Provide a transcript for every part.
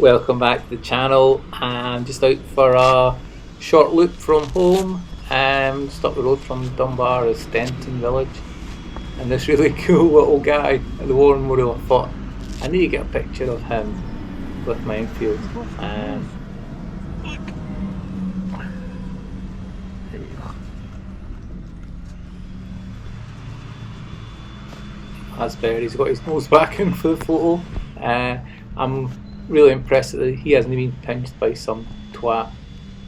Welcome back to the channel. I'm just out for a short loop from home. Just up the road from Dunbar is Stenton Village, and this really cool little guy at the War Memorial. I thought I need to get a picture of him with my Enfield. That's better. He's got his nose back in for the photo. I'm really impressed that he hasn't been pinched by some twat,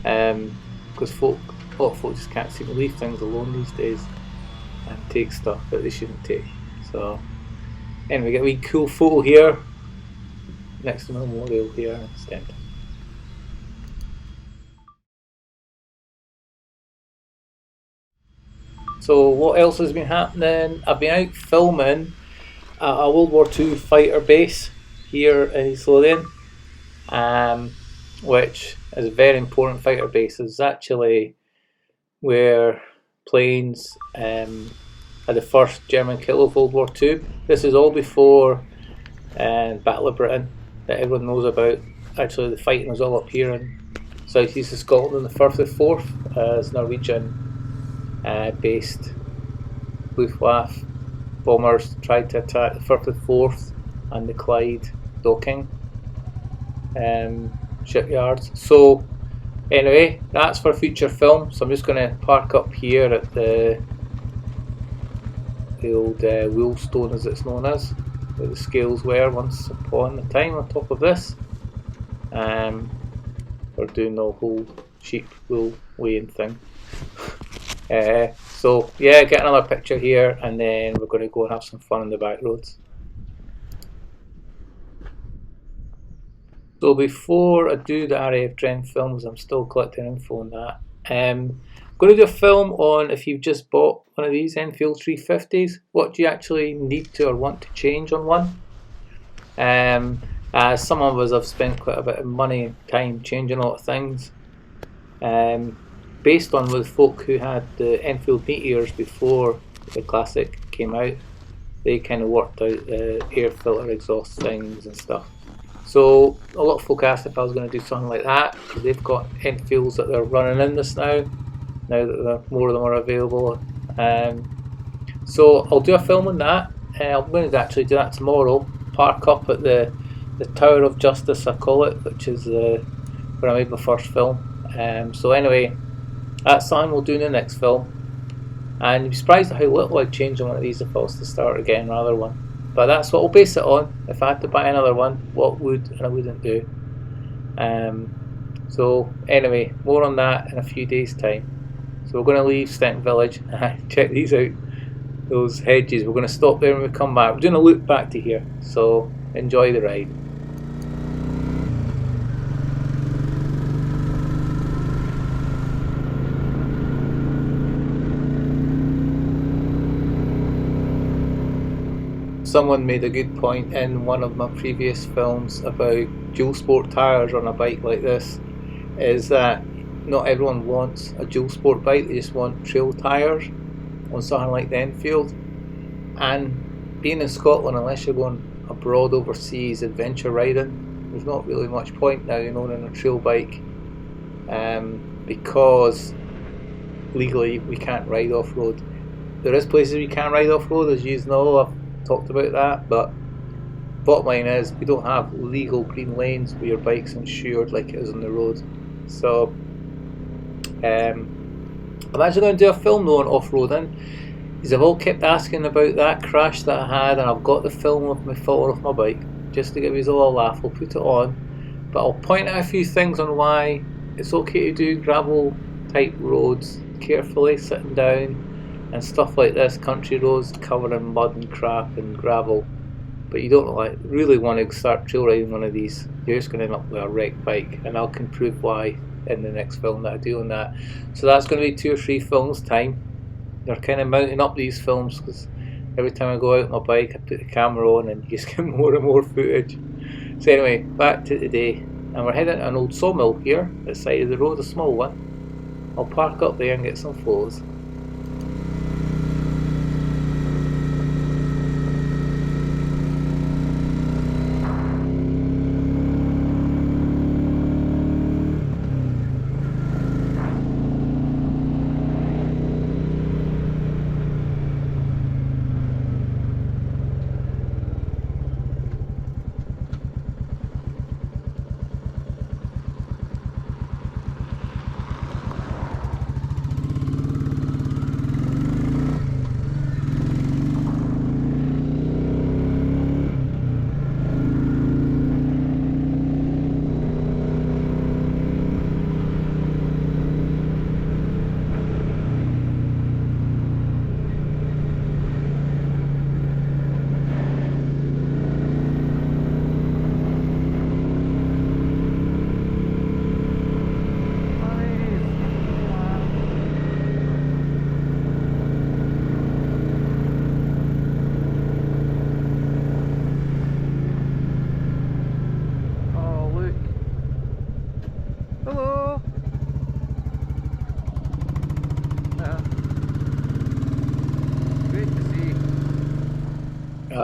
because a lot of folks just can't seem to leave things alone these days and take stuff that they shouldn't take. So anyway, get a wee cool photo here next to the memorial here in Stenton. So what else has been happening? I've been out filming a World War II fighter base here in East Lothian, which is a very important fighter base. It's actually where planes had the first German kill of World War II. This is all before Battle of Britain that everyone knows about. Actually, the fighting was all up here in south east of Scotland. The Firth of Forth as Norwegian based Luftwaffe bombers tried to attack the Firth of Forth and the Clyde docking shipyards. So anyway, that's for future film. So I'm just going to park up here at the old wheelstone, as it's known as, where the scales were once upon a time on top of this. We're doing the whole sheep wool weighing thing. So yeah, get another picture here, and then we're going to go and have some fun on the back roads. So before I do the RAF Trend films, I'm still collecting info on that. I'm going to do a film on if you've just bought one of these Enfield 350s, what do you actually need to or want to change on one. As some of us have spent quite a bit of money and time changing a lot of things. Based on with folk who had the Enfield Meteors before the Classic came out, they kind of worked out the air filter exhaust things and stuff. So a lot of folk asked if I was going to do something like that. They've got Enfields that they're running in this now that more of them are available. So I'll do a film on that. I'm going to actually do that tomorrow. Park up at the Tower of Justice, I call it, which is where I made my first film. So anyway, that's something we'll do in the next film, and you'd be surprised at how little I'd change on one of these if I was to start again rather one. But that's what we'll base it on. If I had to buy another one, what would and I wouldn't do. So anyway, more on that in a few days' time. So we're going to leave Stenton Village. Check these out, those hedges. We're going to stop there when we come back. We're doing a loop back to here, so enjoy the ride. Someone made a good point in one of my previous films about dual sport tyres on a bike like this, is that not everyone wants a dual sport bike, they just want trail tyres on something like the Enfield. And being in Scotland, unless you're going abroad overseas adventure riding, there's not really much point now in owning a trail bike, because legally we can't ride off-road. There is places we can ride off-road, as you know, I've talked about that, but bottom line is we don't have legal green lanes where your bike's insured like it is on the road. So I'm actually going to do a film though on off-roading, because I've all kept asking about that crash that I had, and I've got the film of me falling off my bike. Just to give you all a laugh, I'll put it on, but I'll point out a few things on why it's okay to do gravel type roads carefully, sitting down, and stuff like this, country roads covered in mud and crap and gravel. But you don't really want to start trail riding one of these. You're just going to end up with a wrecked bike, and I can prove why in the next film that I do on that. So that's going to be 2 or 3 films time. They're kind of mounting up these films, because every time I go out on my bike I put the camera on and you just get more and more footage. So anyway, back to today, and we're heading to an old sawmill here at the side of the road, a small one. I'll park up there and get some photos.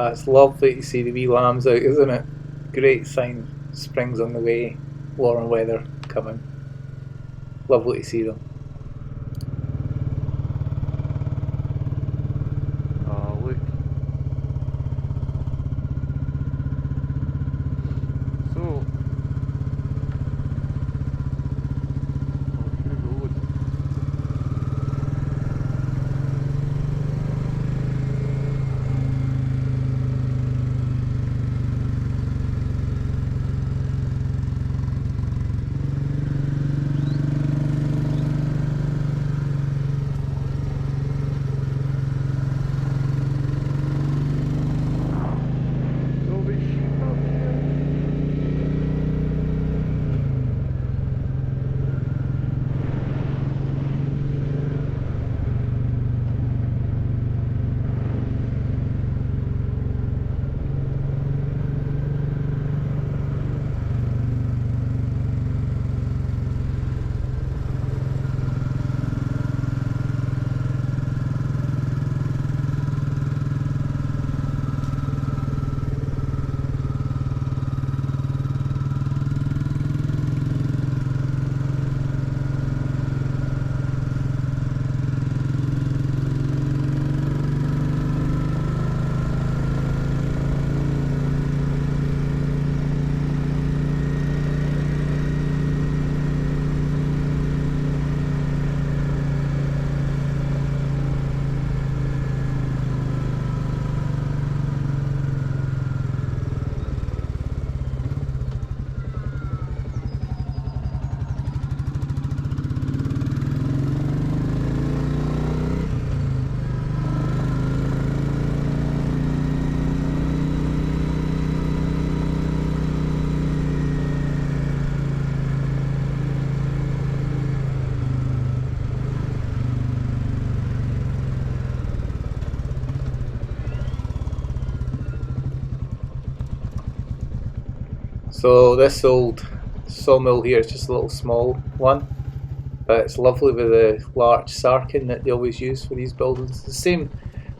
It's lovely to see the wee lambs out, isn't it? Great sign, spring's on the way, warmer weather coming. Lovely to see them. Oh, look. So, through road. There'll be sheep up here. So this old sawmill here is just a little small one, but it's lovely with the larch sarkin that they always use for these buildings. It's the same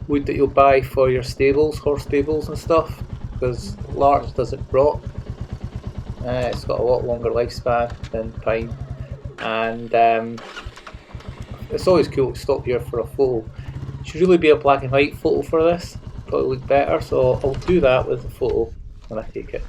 wood that you'll buy for your stables, horse stables and stuff, because larch doesn't rot. It's got a lot longer lifespan than pine, and it's always cool to stop here for a photo. It should really be a black and white photo for this, probably look better, so I'll do that with the photo when I take it.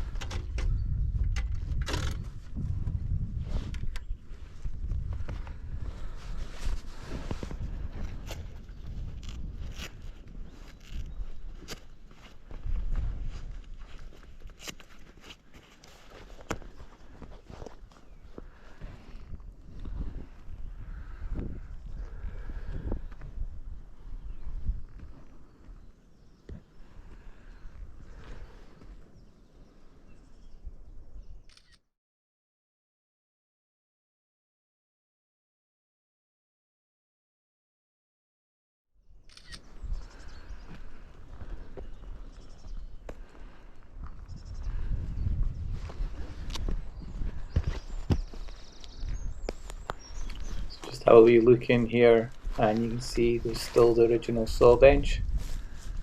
Just have a wee look in here, and you can see there's still the original saw bench,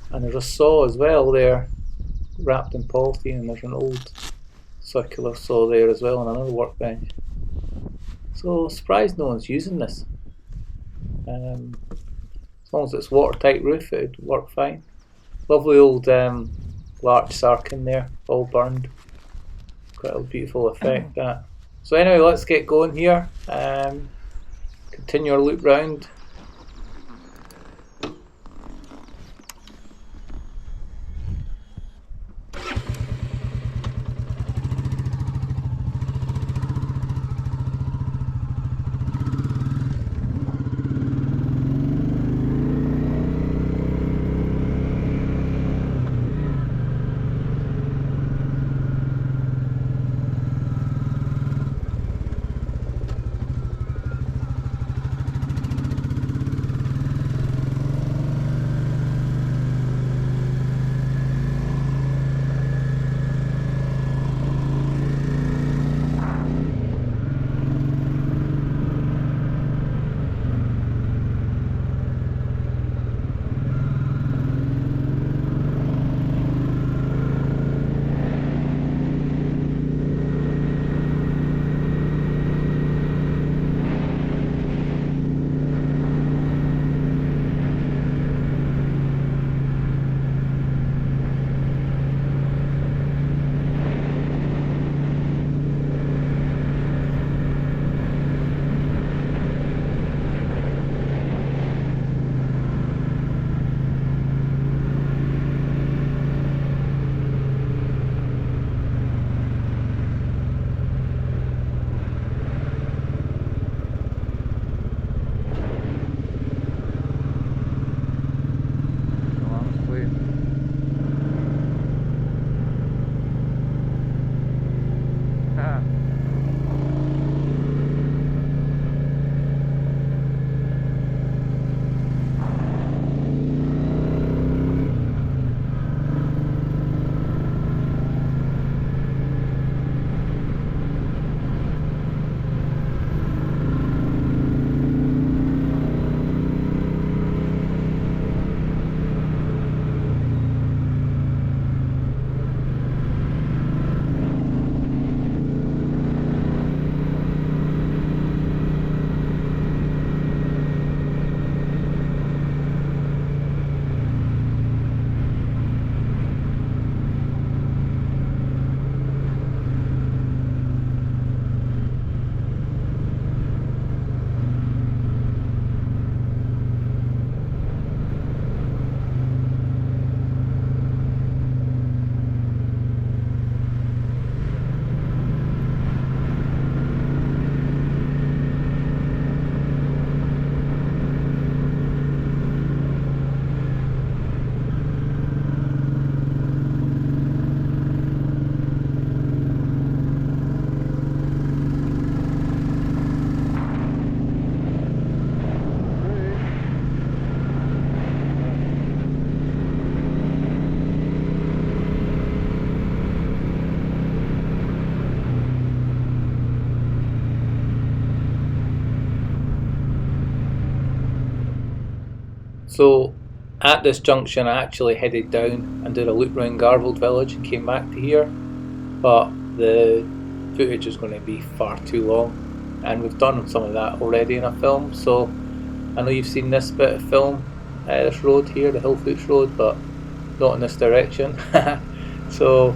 and there's a saw as well there wrapped in polythene, and there's an old circular saw there as well, and another workbench. So surprised no one's using this. As long as it's watertight roof, it'd work fine. Lovely old larch sarkin there, all burned. Quite a beautiful effect that. So anyway, let's get going here. Continue our loop round. So at this junction I actually headed down and did a loop round Garfield Village and came back to here, but the footage is going to be far too long, and we've done some of that already in a film. So I know you've seen this bit of film, this road here, the Hillfoots Road, but not in this direction. So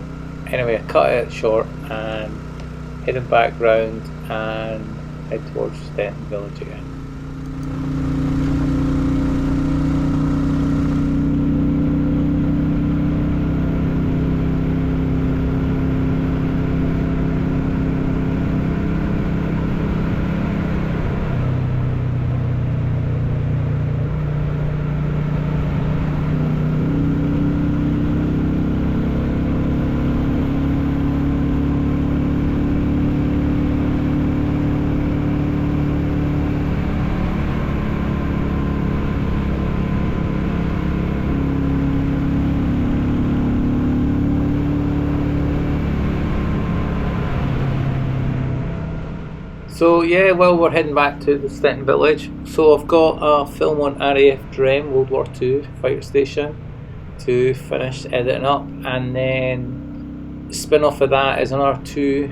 anyway, I cut it short and heading back round and head towards Stenton Village again. So yeah, well, we're heading back to the Stenton Village. So I've got a film on RAF Drem, World War II fighter station, to finish editing up, and then the spin-off of that is another two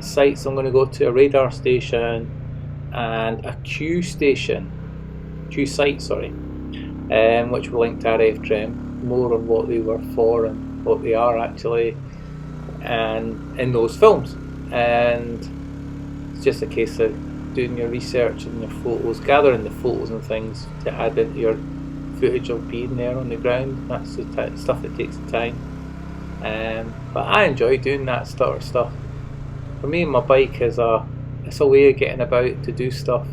sites I'm going to go to: a radar station and a Q station, Q site, sorry, which will link to RAF Drem, more on what they were for and what they are actually, and in those films. And it's just a case of doing your research and your photos, gathering the photos and things to add into your footage of being there on the ground. That's the stuff that takes the time. But I enjoy doing that sort of stuff. For me, my bike is it's a way of getting about to do stuff.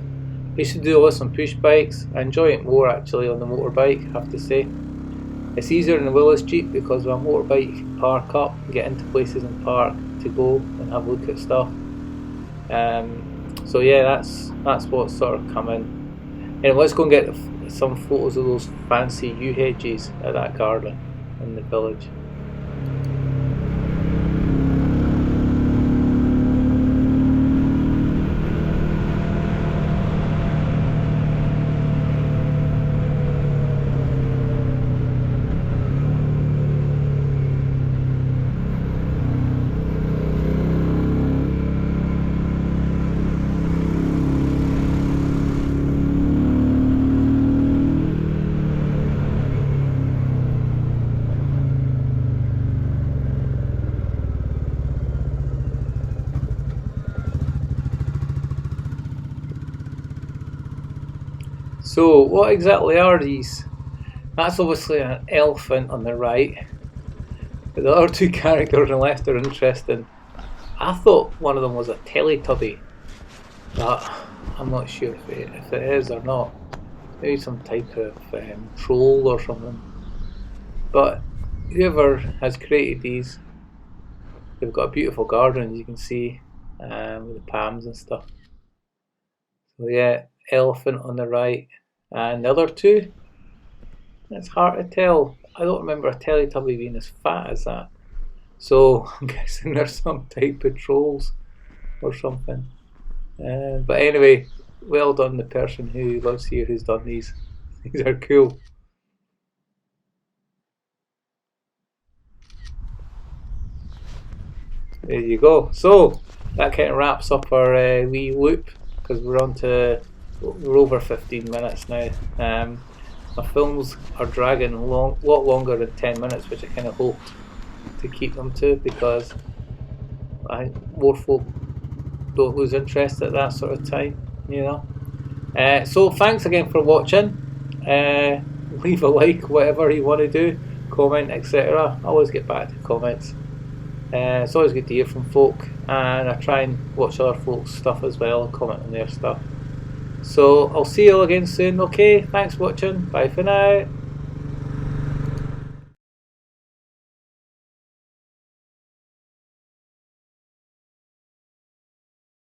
I used to do all this on push bikes. I enjoy it more actually on the motorbike, I have to say. It's easier in the Willis Jeep because with a motorbike you can park up and get into places and park to go and have a look at stuff. So yeah, that's what's sort of coming. Anyway, let's go and get some photos of those fancy yew hedges at that garden in the village. So what exactly are these? That's obviously an elephant on the right, but the other two characters on the left are interesting. I thought one of them was a Teletubby, but I'm not sure if it is or not. Maybe some type of troll or something. But whoever has created these, they've got a beautiful garden, as you can see, with the palms and stuff. So yeah, elephant on the right, and the other two, it's hard to tell. I don't remember a Teletubby being as fat as that. So I'm guessing they're some type of trolls or something. But anyway, well done the person who lives here who's done these. These are cool. There you go. So that kind of wraps up our wee loop, because we're over 15 minutes now. My films are dragging a lot longer than 10 minutes, which I kind of hoped to keep them to, because more folk don't lose interest at that sort of time, you know. So thanks again for watching. Leave a like, whatever you want to do, comment, etc. I always get back to comments. It's always good to hear from folk, and I try and watch other folks' stuff as well and comment on their stuff. So I'll see you all again soon. Okay, thanks for watching. Bye for now.